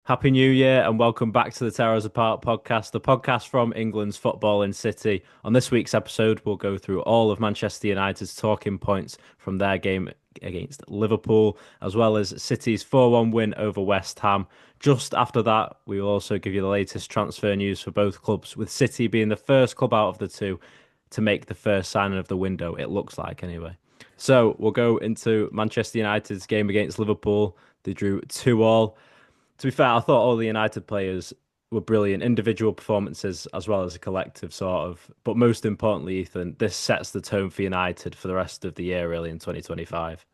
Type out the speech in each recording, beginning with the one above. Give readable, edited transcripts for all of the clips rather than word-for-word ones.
Happy New Year and welcome back to the Tear Us Apart podcast, the podcast from England's football in City. On this week's episode, we'll go through all of Manchester United's talking points from their game against Liverpool, as well as City's 4-1 win over West Ham. Just after that, we will also give you the latest transfer news for both clubs, with City being the first club out of the two to make the first signing of the window, it looks like anyway. So we'll go into Manchester United's game against Liverpool. They drew 2-2. To be fair, I thought all the United players were brilliant individual performances as well as a collective sort of. But most importantly, Ethan, this sets the tone for United for the rest of the year, really, in 2025.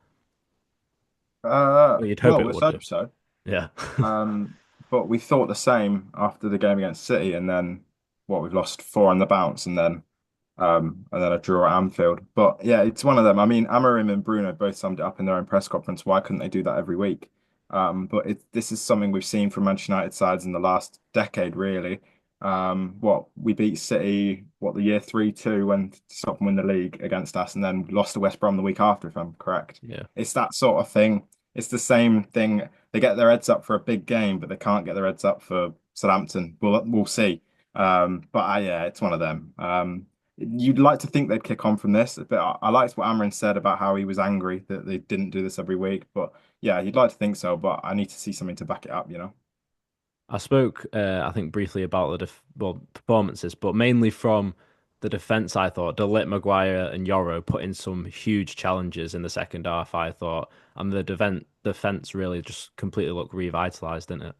Well, you'd hope Well, it let's would do. hope so. Yeah. Um, but we thought the same after the game against City, and then we've lost four on the bounce, and then a draw at Anfield. But yeah, it's one of them. I mean, Amarim and Bruno both summed it up in their own press conference. Why couldn't they do that every week? This is something we've seen from Manchester United sides in the last decade, really. What we beat City, the year 3-2 when to stop and win the league against us, and then lost to West Brom the week after, if I'm correct. Yeah. It's that sort of thing. It's the same thing. They get their heads up for a big game, but they can't get their heads up for Southampton. We'll see. Yeah, it's one of them. You'd like to think they'd kick on from this, but I liked what Amrin said about how he was angry that they didn't do this every week. But yeah, you'd like to think so, but I need to see something to back it up. I spoke, I think, briefly about performances, but mainly from the defence, I thought. De Ligt, Maguire, and Yoro put in some huge challenges in the second half, I thought. And the defence really just completely looked revitalised, didn't it?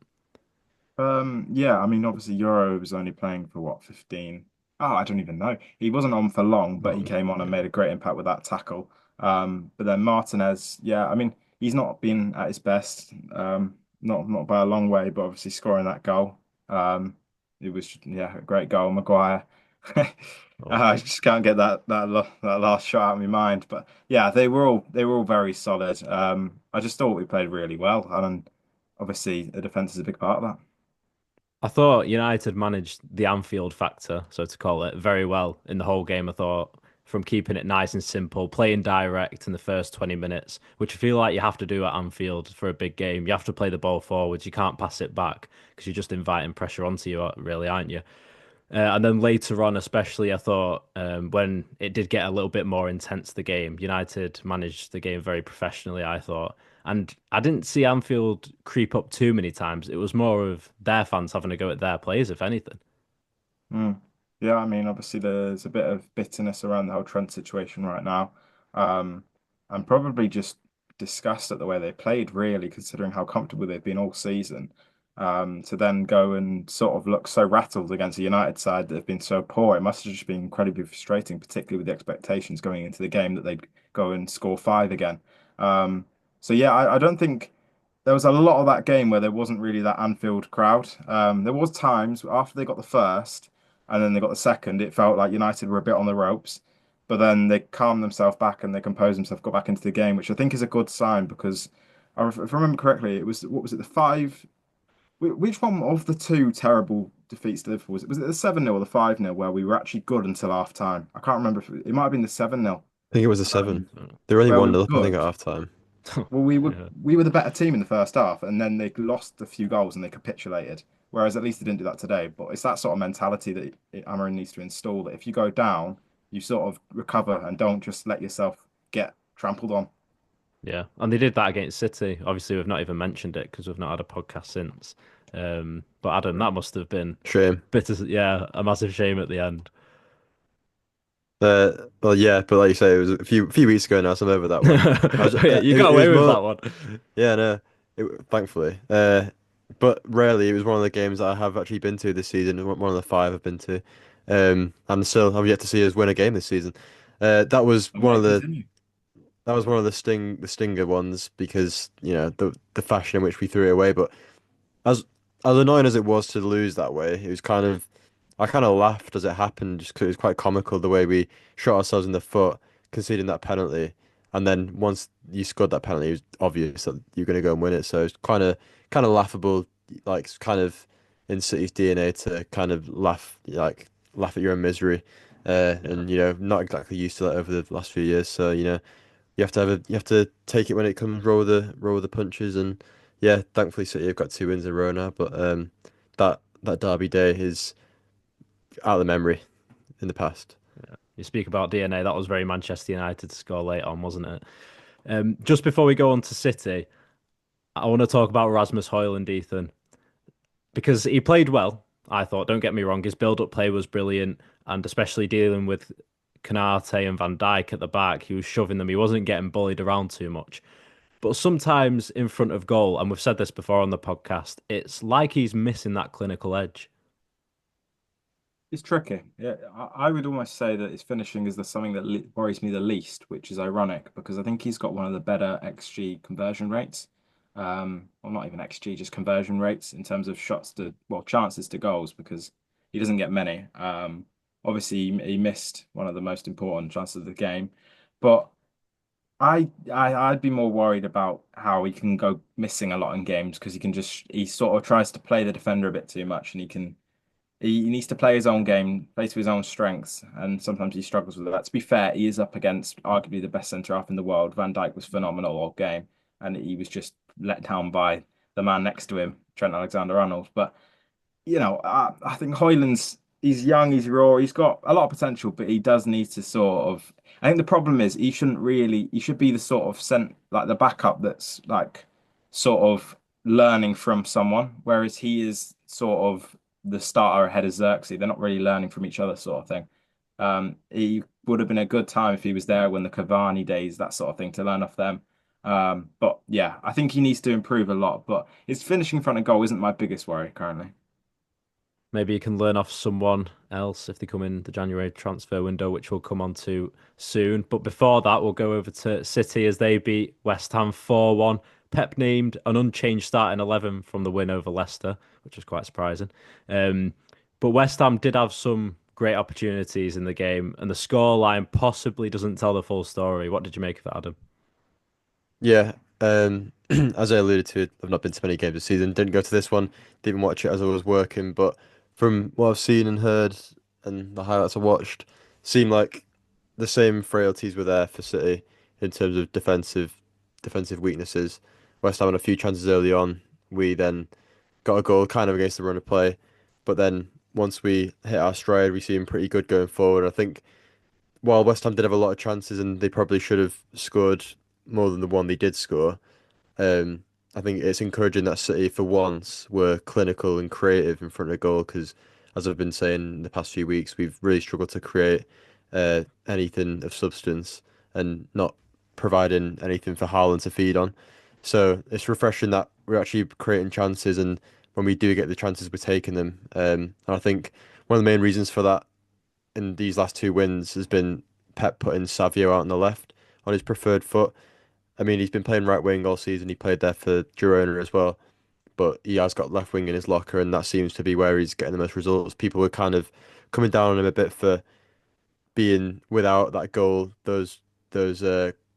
Yeah, I mean, obviously Euro was only playing for what, 15? Oh, I don't even know. He wasn't on for long, but he Well, came on and yeah. made a great impact with that tackle. But then Martinez, yeah, I mean, he's not been at his best, not by a long way, but obviously scoring that goal. Um, it was yeah, a great goal, Maguire. Oh, I just can't get that last shot out of my mind. But yeah, they were all very solid. I just thought we played really well, and obviously the defense is a big part of that. I thought United managed the Anfield factor, so to call it, very well in the whole game. I thought from keeping it nice and simple, playing direct in the first 20 minutes, which I feel like you have to do at Anfield for a big game. You have to play the ball forwards. You can't pass it back because you're just inviting pressure onto you, really, aren't you? And then later on, especially, I thought when it did get a little bit more intense, the game, United managed the game very professionally, I thought. And I didn't see Anfield creep up too many times. It was more of their fans having a go at their players, if anything. Mm. Yeah, I mean, obviously there's a bit of bitterness around the whole Trent situation right now. Um, I'm probably just disgust at the way they played, really, considering how comfortable they've been all season. To then go and sort of look so rattled against a United side that have been so poor, it must have just been incredibly frustrating, particularly with the expectations going into the game that they'd go and score five again. Um, so yeah, I don't think there was a lot of that game where there wasn't really that Anfield crowd. There was times after they got the first and then they got the second, it felt like United were a bit on the ropes, but then they calmed themselves back and they composed themselves, got back into the game, which I think is a good sign because if I remember correctly, it was what was it, the five? Which one of the two terrible defeats to Liverpool was it the 7-0 or the 5-0 where we were actually good until half time? I can't remember if it might have been the 7-0 I um, think It was a seven. They were only where we one were nil up, I think, at good. half time. Well, we were Yeah. we were the better team in the first half, and then they lost a few goals and they capitulated. Whereas at least they didn't do that today. But it's that sort of mentality that Amarin needs to install. That if you go down, you sort of recover and don't just let yourself get trampled on. Yeah. And they did that against City. Obviously, we've not even mentioned it because we've not had a podcast since. But Adam, that must have been Shame. yeah, a massive shame at the end. Well, yeah, but like you say, it was a few weeks ago now, so I'm over that one. Yeah, you got It away was with more, that one. yeah, no, thankfully. But rarely, it was one of the games that I have actually been to this season. One of the five I've been to, and still I've yet to see us win a game this season. That was It one of might the continue. that was one of the stinger ones because the fashion in which we threw it away. But as as annoying as it was to lose that way, it was kind of I kind of laughed as it happened just 'cause it was quite comical the way we shot ourselves in the foot, conceding that penalty, and then once you scored that penalty, it was obvious that you're going to go and win it. So it's kind of laughable, like it's kind of in City's DNA to kind of laugh at your own misery, Yeah. and not exactly used to that over the last few years. So you have to take it when it comes, roll with the punches, and yeah, thankfully City have got 2 wins in a row now, but that Derby day is out of the memory in the past. You speak about DNA, that was very Manchester United to score late on, wasn't it? Just before we go on to City, I want to talk about Rasmus Højlund, Ethan, because he played well, I thought. Don't get me wrong, his build-up play was brilliant, and especially dealing with Canate and Van Dijk at the back, he was shoving them. He wasn't getting bullied around too much. But sometimes in front of goal, and we've said this before on the podcast, it's like he's missing that clinical edge. It's tricky. Yeah, I would almost say that his finishing is the something that worries me the least, which is ironic because I think he's got one of the better XG conversion rates. Well, not even XG, just conversion rates in terms of chances to goals because he doesn't get many. Obviously he missed one of the most important chances of the game, but I'd be more worried about how he can go missing a lot in games because he sort of tries to play the defender a bit too much and he needs to play his own game, play to his own strengths, and sometimes he struggles with that. To be fair, he is up against arguably the best centre half in the world. Van Dijk was phenomenal all game, and he was just let down by the man next to him, Trent Alexander-Arnold. But I think he's young, he's raw, he's got a lot of potential, but he does need to sort of. I think the problem is he should be the sort of like the backup that's like sort of learning from someone, whereas he is sort of the starter ahead of Xerxes. They're not really learning from each other, sort of thing. He would have been a good time if he was there when the Cavani days, that sort of thing, to learn off them. But yeah, I think he needs to improve a lot. But his finishing in front of goal isn't my biggest worry currently. Maybe you can learn off someone else if they come in the January transfer window, which we'll come on to soon. But before that, we'll go over to City as they beat West Ham 4-1. Pep named an unchanged starting 11 from the win over Leicester, which was quite surprising. But West Ham did have some great opportunities in the game, and the scoreline possibly doesn't tell the full story. What did you make of it, Adam? Yeah, as I alluded to, I've not been to many games this season. Didn't go to this one. Didn't watch it as I was working, but from what I've seen and heard and the highlights I watched, seemed like the same frailties were there for City in terms of defensive weaknesses. West Ham had a few chances early on. We then got a goal kind of against the run of play, but then once we hit our stride, we seemed pretty good going forward. I think while West Ham did have a lot of chances and they probably should have scored more than the one they did score, um, I think it's encouraging that City, for once, were clinical and creative in front of goal because, as I've been saying in the past few weeks, we've really struggled to create anything of substance and not providing anything for Haaland to feed on. So it's refreshing that we're actually creating chances, and when we do get the chances, we're taking them. And I think one of the main reasons for that in these last 2 wins has been Pep putting Savio out on the left on his preferred foot. I mean, he's been playing right wing all season. He played there for Girona as well, but he has got left wing in his locker, and that seems to be where he's getting the most results. People were kind of coming down on him a bit for being without that goal, those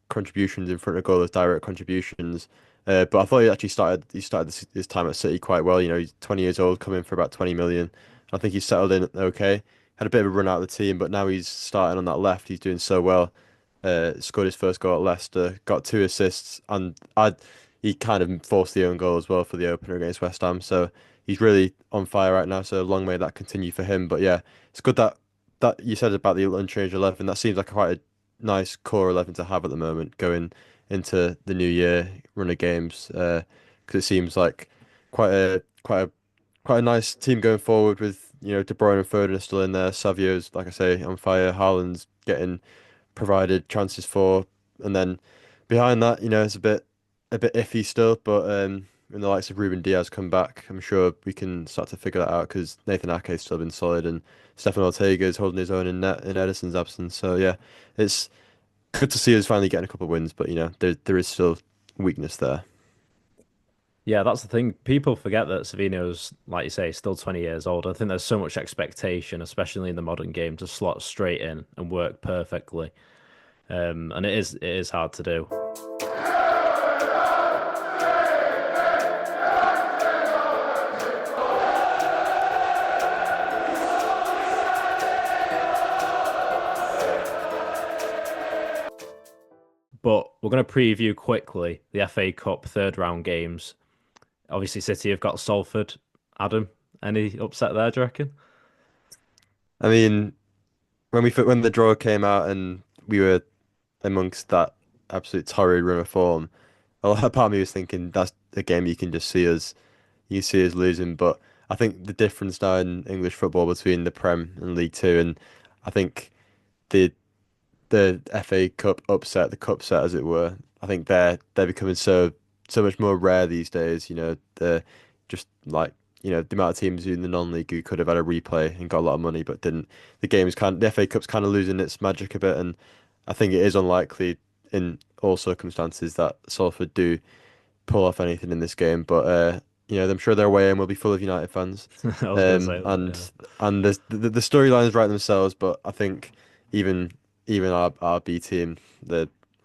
contributions in front of goal, those direct contributions. But I thought he started his time at City quite well. You know, he's 20 years old, coming for about 20 million. I think he's settled in okay. Had a bit of a run out of the team, but now he's starting on that left. He's doing so well. Scored his first goal at Leicester, got 2 assists, and he kind of forced the own goal as well for the opener against West Ham. So he's really on fire right now. So long may that continue for him. But yeah, it's good that you said about the unchanged 11. That seems like quite a nice core 11 to have at the moment going into the new year run of games. Because it seems like quite a quite a quite a nice team going forward with De Bruyne and Foden are still in there. Savio's, like I say, on fire. Haaland's getting provided chances for, and then behind that, it's a bit iffy still. But when the likes of Ruben Diaz come back, I'm sure we can start to figure that out because Nathan Ake's still been solid, and Stefan Ortega is holding his own in net in Edison's absence. So yeah, it's good to see us finally getting a couple of wins, but there is still weakness there. Yeah, that's the thing. People forget that Savino's, like you say, still 20 years old. I think there's so much expectation, especially in the modern game, to slot straight in and work perfectly. And it is hard to do. But we're going to preview quickly the FA Cup third round games. Obviously, City have got Salford. Adam, any upset there, do you reckon? I mean, when the draw came out and we were amongst that absolute torrid run of form, a lot of part of me was thinking that's a game you see us losing. But I think the difference now in English football between the Prem and League Two, and I think the the FA Cup upset, the cup set as it were, I think they're becoming so much more rare these days. They're just like the amount of teams in the non-league who could have had a replay and got a lot of money but didn't. The FA Cup's kind of losing its magic a bit, and I think it is unlikely in all circumstances that Salford do pull off anything in this game. But I'm sure their way in will be full of United fans. I was going to say that, yeah. And the storylines write themselves, but I think even our B team,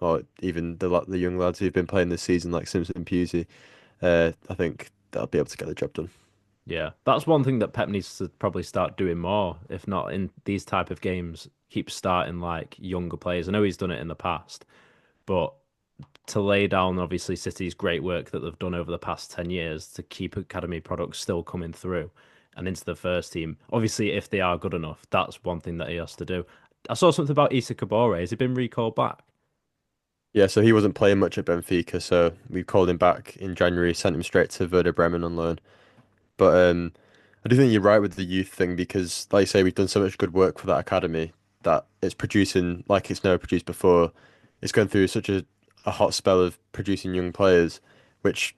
or even the young lads who've been playing this season, like Simpson and Pusey, I think they'll be able to get the job done. Yeah, that's one thing that Pep needs to probably start doing more, if not in these type of games, keep starting like younger players. I know he's done it in the past, but to lay down obviously City's great work that they've done over the past 10 years to keep academy products still coming through and into the first team. Obviously, if they are good enough, that's one thing that he has to do. I saw something about Issa Kabore. Has he been recalled back? Yeah, so he wasn't playing much at Benfica, so we called him back in January, sent him straight to Werder Bremen on loan. But I do think you're right with the youth thing because, like you say, we've done so much good work for that academy that it's producing like it's never produced before. It's going through such a hot spell of producing young players, which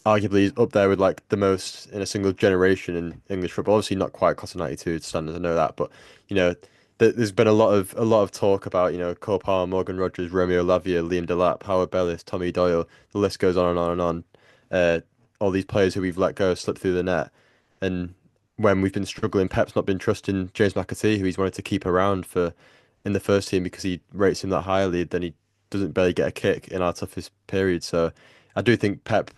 arguably is up there with like the most in a single generation in English football. Obviously, not quite class of '92 standards, I know that, but you know, there's been a lot of talk about Cole Palmer, Morgan Rogers, Romeo Lavia, Liam Delap, Howard Bellis, Tommy Doyle. The list goes on and on and on. All these players who we've let go slip through the net, and when we've been struggling, Pep's not been trusting James McAtee, who he's wanted to keep around for in the first team because he rates him that highly. Then he doesn't barely get a kick in our toughest period. So I do think Pep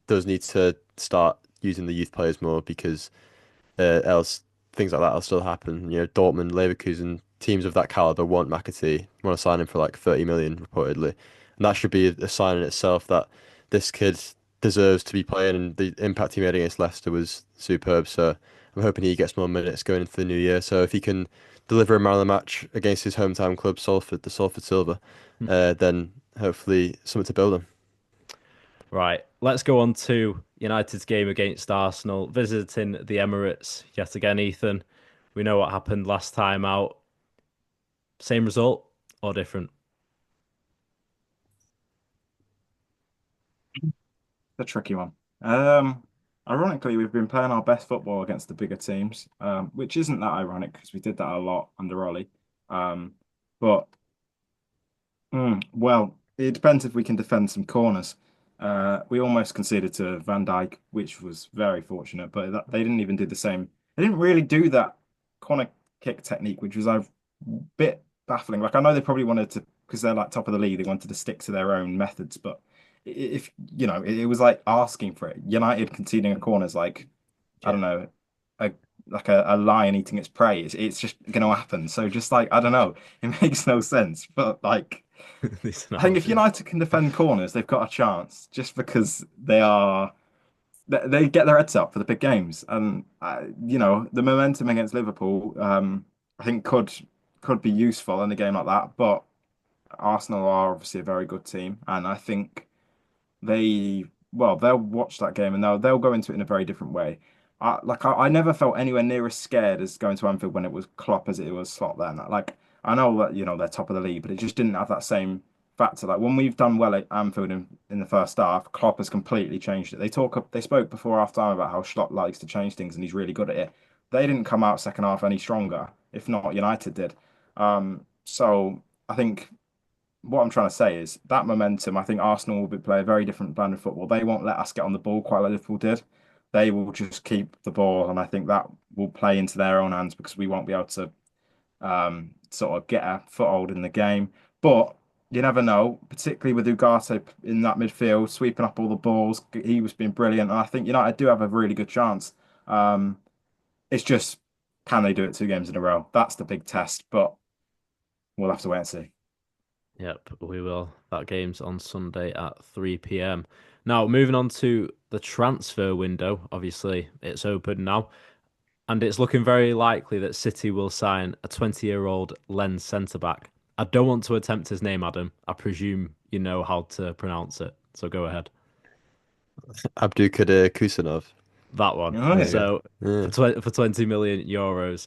does need to start using the youth players more because else things like that will still happen. Dortmund, Leverkusen, teams of that caliber want McAtee, want to sign him for like 30 million reportedly, and that should be a sign in itself that this kid deserves to be playing. And the impact he made against Leicester was superb. So I'm hoping he gets more minutes going into the new year. So if he can deliver a man of the match against his hometown club, Salford, the Salford Silver, then hopefully something to build on. Right, let's go on to United's game against Arsenal, visiting the Emirates yet again, Ethan. We know what happened last time out. Same result or different? A tricky one. Ironically, we've been playing our best football against the bigger teams, which isn't that ironic because we did that a lot under Ollie. But well, it depends if we can defend some corners. We almost conceded to Van Dijk, which was very fortunate, but they didn't even do the same. They didn't really do that corner kick technique, which was a bit baffling. Like I know they probably wanted to, because they're like top of the league, they wanted to stick to their own methods, but if it was like asking for it. United conceding a corner is like, I Yeah, don't know, a like a lion eating its prey. It's just gonna happen. So just like I don't know, it makes no sense. But like this I think if analogy. United can defend corners, they've got a chance just because they get their heads up for the big games, and the momentum against Liverpool, I think could be useful in a game like that. But Arsenal are obviously a very good team, and I think they'll watch that game and they'll go into it in a very different way. I never felt anywhere near as scared as going to Anfield when it was Klopp as it was Slot then. Like I know that they're top of the league, but it just didn't have that same factor. Like when we've done well at Anfield in the first half, Klopp has completely changed it. They spoke before half time about how Slot likes to change things and he's really good at it. They didn't come out second half any stronger, if not United did. So I think what I'm trying to say is that momentum, I think Arsenal will play a very different brand of football. They won't let us get on the ball quite like Liverpool did. They will just keep the ball, and I think that will play into their own hands because we won't be able to sort of get a foothold in the game. But you never know, particularly with Ugarte in that midfield, sweeping up all the balls. He was being brilliant, and I think United do have a really good chance. Um, it's just can they do it 2 games in a row? That's the big test, but we'll have to wait and see. Yep, we will. That game's on Sunday at 3 p.m. Now, moving on to the transfer window, obviously it's open now, and it's looking very likely that City will sign a 20-year-old lens centre back. I don't want to attempt his name, Adam. I presume you know how to pronounce it, so go ahead. Abdukodir Khusanov. That one. Oh, There you yeah. go. So Yeah. for 20 million euros.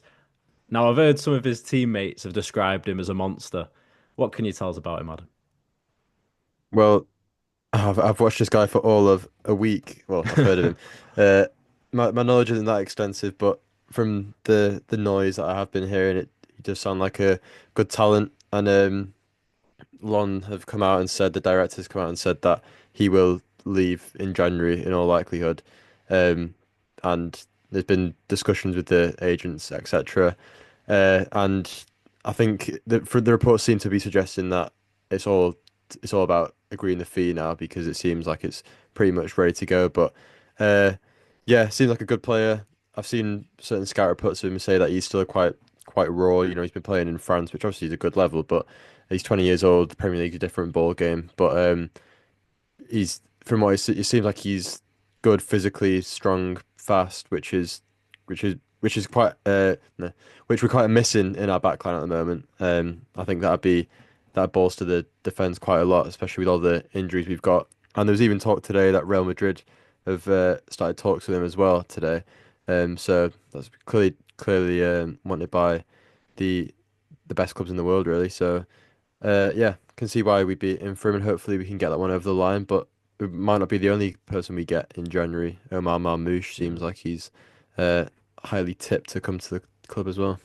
Now, I've heard some of his teammates have described him as a monster. What can you tell us about him, Adam? Well, I've watched this guy for all of a week. Well, I've heard of him. Uh, my knowledge isn't that extensive, but from the noise that I have been hearing, he does sound like a good talent. And Lon have come out and said the directors come out and said that he will leave in January in all likelihood. Um, and there's been discussions with the agents, etc. And I think the reports seem to be suggesting that it's all it's all about agreeing the fee now because it seems like it's pretty much ready to go. But uh, yeah, seems like a good player. I've seen certain scout reports of him say that he's still quite raw. You know, he's been playing in France, which obviously is a good level, but he's 20 years old. The Premier League's a different ball game. But he's from what it seems like he's good physically, strong, fast, which is quite no, which we're quite missing in our backline at the moment. I think that bolster the defense quite a lot, especially with all the injuries we've got. And there was even talk today that Real Madrid have started talks with him as well today. So that's clearly wanted by the the best clubs in the world, really. So yeah, can see why we'd be in for him, and hopefully we can get that one over the line. But it might not be the only person we get in January. Omar Marmoush seems like he's uh, highly tipped to come to the club as well.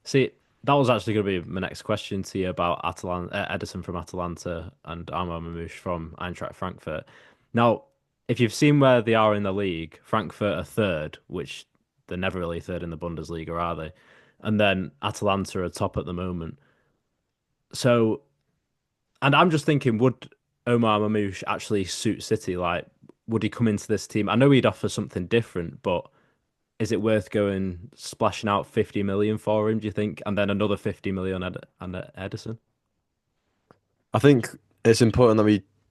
See, that was actually going to be my next question to you about Atalanta, Edison from Atalanta and Omar Marmoush from Eintracht Frankfurt. Now, if you've seen where they are in the league, Frankfurt are third, which they're never really third in the Bundesliga, are they? And then Atalanta are top at the moment. So, and I'm just thinking, would Omar Mamouche actually suit City? Like, would he come into this team? I know he'd offer something different, but is it worth going splashing out 50 million for him, do you think? And then another 50 million and Edison? I think it's important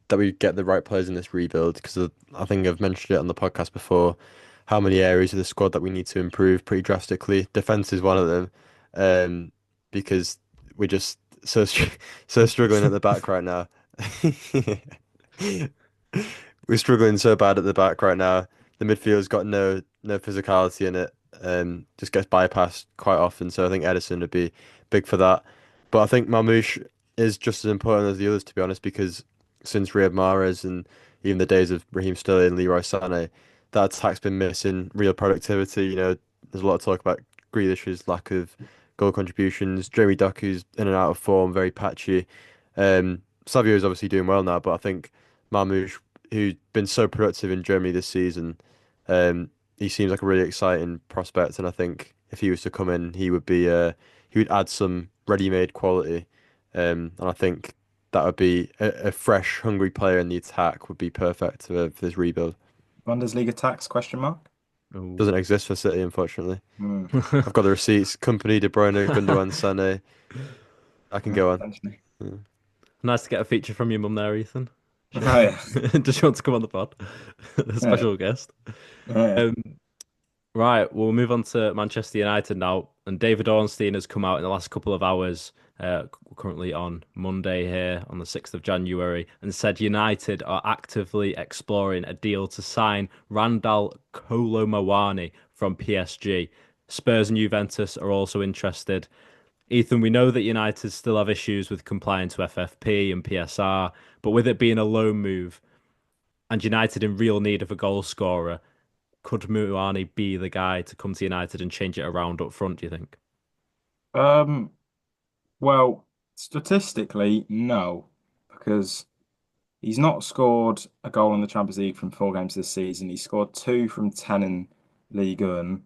that we get the right players in this rebuild because I think I've mentioned it on the podcast before. How many areas of the squad that we need to improve pretty drastically. Defense is one of them, because we're just so struggling at the back right now. We're struggling so bad at the back right now. The midfield's got no physicality in it, just gets bypassed quite often. So I think Edison would be big for that. But I think Marmoush is just as important as the others, to be honest, because since Riyad Mahrez and even the days of Raheem Sterling and Leroy Sané, that attack's been missing real productivity. You know, there's a lot of talk about Grealish's lack of goal contributions. Jeremy Doku's in and out of form, very patchy. Savio is obviously doing well now, but I think Marmoush, who's been so productive in Germany this season, he seems like a really exciting prospect, and I think if he was to come in, he would add some ready-made quality, and I think that would be a fresh, hungry player in the attack would be perfect for this rebuild. Bundesliga tax question mark? Oh. Doesn't exist for City, unfortunately. Hmm. I've got the receipts. Company, De Bruyne, Gundogan, Sané. I can go on. Potentially. Yeah. Nice to get a feature from your mum there, Ethan. Oh yeah. Does she want to come on the pod? A Oh, yeah. special guest. Oh, yeah. Um, right, we'll move on to Manchester United now. And David Ornstein has come out in the last couple of hours, currently on Monday here on the 6th of January, and said United are actively exploring a deal to sign Randall Kolo Muani from PSG. Spurs and Juventus are also interested. Ethan, we know that United still have issues with complying to FFP and PSR, but with it being a loan move and United in real need of a goal scorer, could Muani be the guy to come to United and change it around up front, do you think? Um, well, statistically, no, because he's not scored a goal in the Champions League from 4 games this season. He scored two from 10 in League One.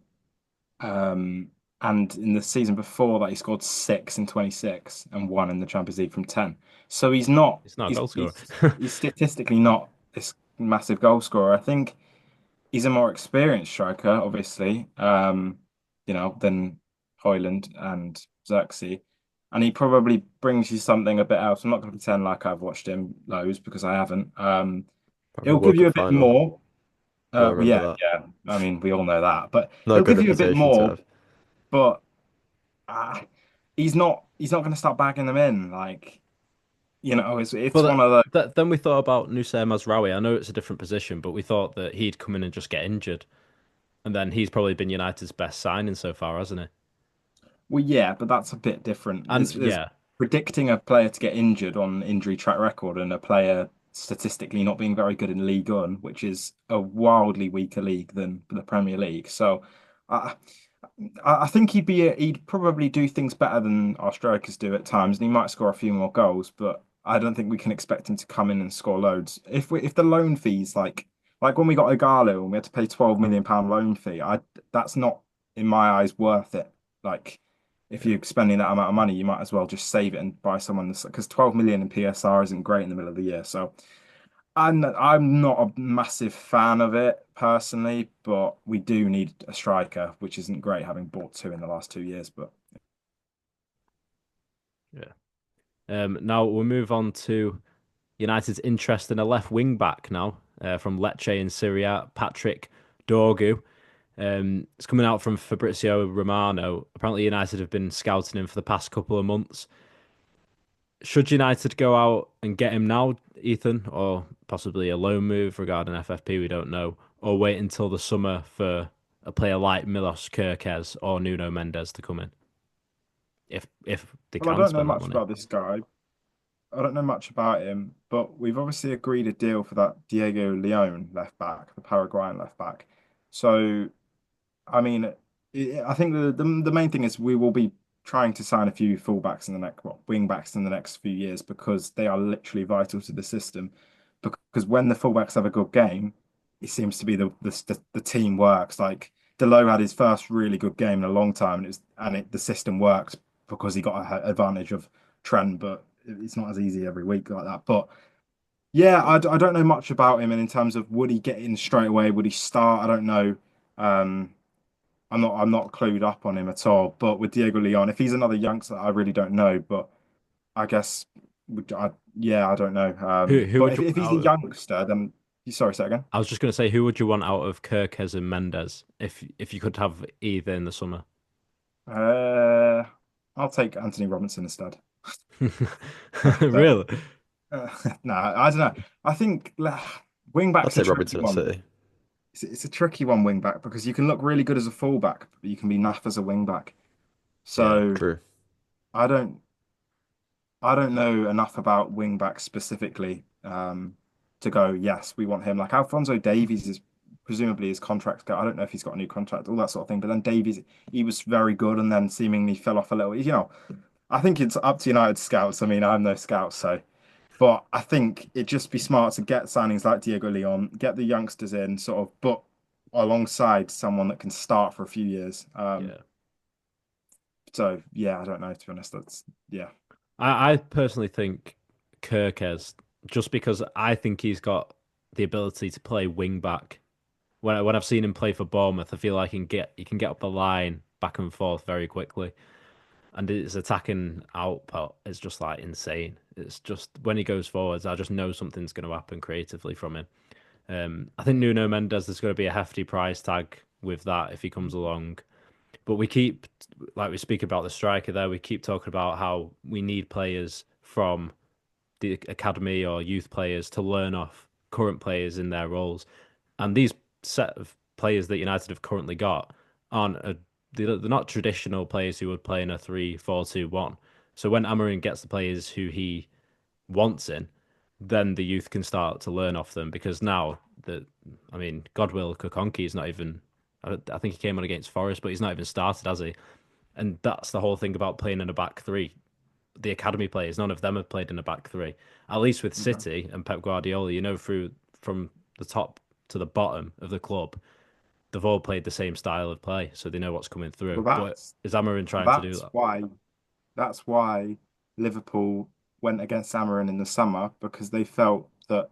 Um, and in the season before that, he scored six in 26 and one in the Champions League from 10. So he's not, It's not a goal scorer. he's statistically not this massive goal scorer. I think he's a more experienced striker, obviously, than Hoyland and Xerxes. And he probably brings you something a bit else. I'm not going to pretend like I've watched him loads because I haven't. Apparently, It'll give World you Cup a bit final. more. Well, I remember Yeah, that. yeah. I mean, we all know that, but Not a it'll good give you a bit reputation to more. have. But uh, he's not going to start bagging them in. Like, it's one But of the. then we thought about Nusayr Mazraoui. I know it's a different position, but we thought that he'd come in and just get injured. And then he's probably been United's best signing so far, hasn't he? Well, yeah, but that's a bit different. And There's yeah, predicting a player to get injured on injury track record and a player statistically not being very good in League One, which is a wildly weaker league than the Premier League. So, I I think he'd probably do things better than our strikers do at times, and he might score a few more goals. But I don't think we can expect him to come in and score loads. If the loan fees like when we got Igalo and we had to pay £12 million loan fee, I that's not in my eyes worth it. Like if yeah, you're spending that amount of money, you might as well just save it and buy someone that's because 12 million in PSR isn't great in the middle of the year. So I'm not a massive fan of it personally, but we do need a striker, which isn't great having bought two in the last 2 years. But yeah. Now we'll move on to United's interest in a left wing back now from Lecce in Syria, Patrick Dorgu. It's coming out from Fabrizio Romano. Apparently, United have been scouting him for the past couple of months. Should United go out and get him now, Ethan, or possibly a loan move regarding FFP? We don't know, or wait until the summer for a player like Milos Kerkez or Nuno Mendes to come in, if they well, I can don't know spend that much money. about this guy. I don't know much about him, but we've obviously agreed a deal for that Diego Leon left back, the Paraguayan left back. So I mean, I think the main thing is we will be trying to sign a few fullbacks in the next, well, wing backs in the next few years because they are literally vital to the system. Because when the fullbacks have a good game, it seems to be the team works. Like Delo had his first really good game in a long time, and the system worked because he got an advantage of Trent, but it's not as easy every week like that. But yeah, I don't know much about him, and in terms of would he get in straight away? Would he start? I don't know. Um, I'm not clued up on him at all. But with Diego Leon, if he's another youngster, I really don't know. But I guess yeah, I don't know. Who But would if, you if he's want a out of? youngster, then sorry, say again. I was just going to say, who would you want out of Kerkez and Mendes if you could have either in the summer? Uh, I'll take Anthony Robinson instead. Don't. Really? No, I don't know. I think wing I'd back's a say tricky Robinson at one. City. It's a tricky one, wing back, because you can look really good as a fullback, but you can be naff as a wing back. Yeah. So True. I don't. I don't know enough about wing backs specifically to go, yes, we want him. Like Alfonso Davies is presumably his contract. I don't know if he's got a new contract, all that sort of thing. But then Davies, he was very good and then seemingly fell off a little. I think it's up to United scouts. I mean, I'm no scout, so. But I think it'd just be smart to get signings like Diego Leon, get the youngsters in, sort of, but alongside someone that can start for a few years. Yeah. So yeah, I don't know, to be honest. That's yeah. I personally think Kerkez, just because I think he's got the ability to play wing back. When I've seen him play for Bournemouth, I feel like he can get up the line back and forth very quickly, and his attacking output is just like insane. It's just when he goes forwards, I just know something's going to happen creatively from him. I think Nuno Mendes, there's going to be a hefty price tag with that if he comes along. But we keep, like we speak about the striker there, we keep talking about how we need players from the academy or youth players to learn off current players in their roles. And these set of players that United have currently got aren't they're not traditional players who would play in a 3-4-2-1. So when Amarin gets the players who he wants in, then the youth can start to learn off them because now I mean, Godwill Kokonki is not even. I think he came on against Forest, but he's not even started, has he? And that's the whole thing about playing in a back three. The academy players, none of them have played in a back three. At least with Okay. City and Pep Guardiola, through from the top to the bottom of the club, they've all played the same style of play, so they know what's coming Well, through. But that's is Amarin trying to do that's that? why that's why Liverpool went against Amarin in the summer because they felt that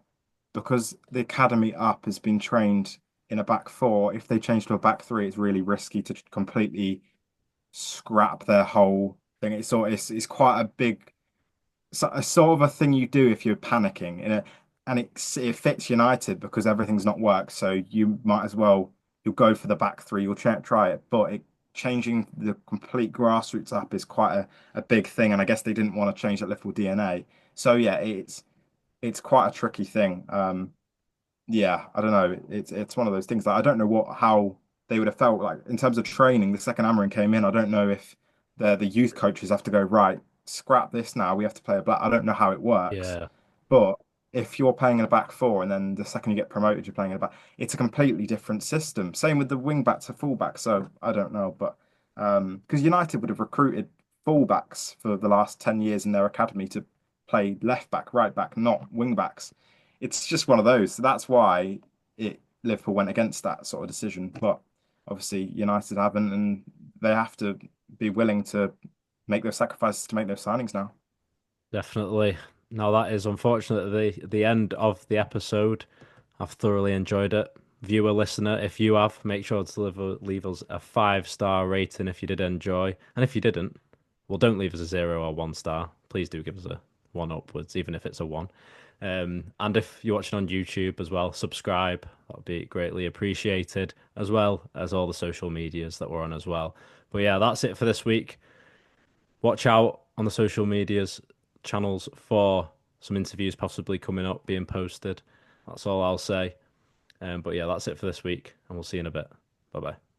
because the academy up has been trained in a back four, if they change to a back three, it's really risky to completely scrap their whole thing. It's quite a big, a sort of a thing you do if you're panicking. and it fits United because everything's not worked. So you might as well you'll go for the back three, you'll try it, but changing the complete grassroots up is quite a big thing, and I guess they didn't want to change that Liverpool DNA. So yeah, it's quite a tricky thing. Yeah, I don't know. It's one of those things that I don't know how they would have felt like in terms of training. The second Amarin came in, I don't know if the youth coaches have to go right, scrap this now. We have to play a black. I don't know how it works, Yeah, but if you're playing in a back four and then the second you get promoted, you're playing in a back, it's a completely different system. Same with the wing back to fullback. So I don't know, but because United would have recruited fullbacks for the last 10 years in their academy to play left back, right back, not wing backs. It's just one of those. So that's why Liverpool went against that sort of decision. But obviously United haven't, and they have to be willing to make those sacrifices to make those signings now. definitely. Now that is unfortunately the end of the episode. I've thoroughly enjoyed it. Viewer, listener, if you have, make sure to leave us a 5-star rating if you did enjoy. And if you didn't, well, don't leave us a 0 or 1 star. Please do give us a 1 upwards, even if it's a 1. And if you're watching on YouTube as well, subscribe. That would be greatly appreciated, as well as all the social medias that we're on as well. But yeah, that's it for this week. Watch out on the social medias channels for some interviews possibly coming up, being posted. That's all I'll say. But yeah, that's it for this week, and we'll see you in a bit. Bye bye.